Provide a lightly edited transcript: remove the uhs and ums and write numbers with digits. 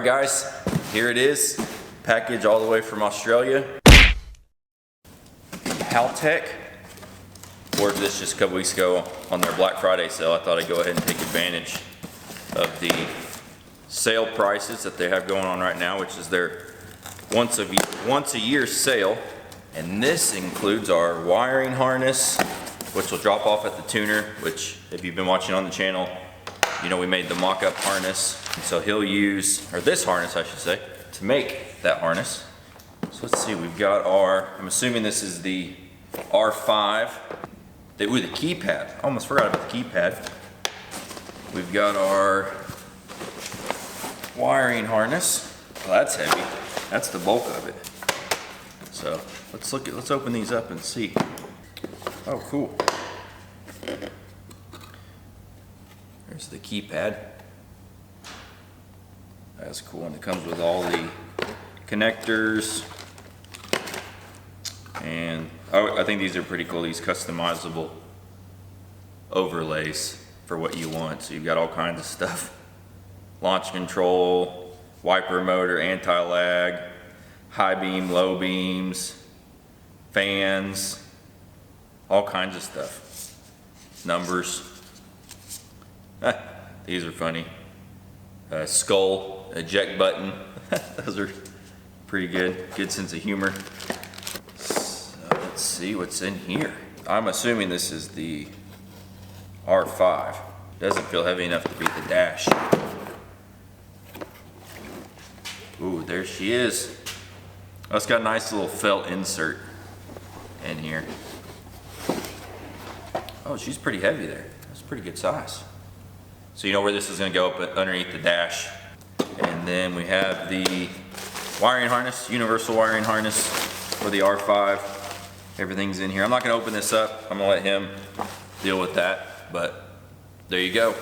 Alright guys, here it is. Package all the way from Australia. Haltech. Ordered this just a couple weeks ago on their Black Friday sale. I thought I'd go ahead and take advantage of the sale prices that they have going on right now, which is their once a year sale. And this includes our wiring harness, which will drop off at the tuner, which if you've been watching on the channel, you know we made the mock-up harness. And so he'll use, or this harness I should say, to make that harness. So let's see, we've got our, I'm assuming this is the R5. With the keypad, I almost forgot about the keypad. We've got our wiring harness. Well, that's heavy. That's the bulk of it. So let's open these up and see. Oh, cool. There's the keypad. That's cool, and it comes with all the connectors. And I think these are pretty cool, these customizable overlays for what you want. So you've got all kinds of stuff. Launch control, wiper motor, anti-lag, high beam, low beams, fans, all kinds of stuff. Numbers. These are funny. Skull, eject button. Those are pretty good. Good sense of humor. Let's see what's in here. I'm assuming this is the R5. Doesn't feel heavy enough to beat the dash. Ooh, there she is. Oh, it's got a nice little felt insert in here. Oh, she's pretty heavy there. That's a pretty good size. So you know where this is going to go up underneath the dash. And then we have the wiring harness, universal wiring harness for the R5. Everything's in here. I'm not going to open this up. I'm going to let him deal with that, but there you go.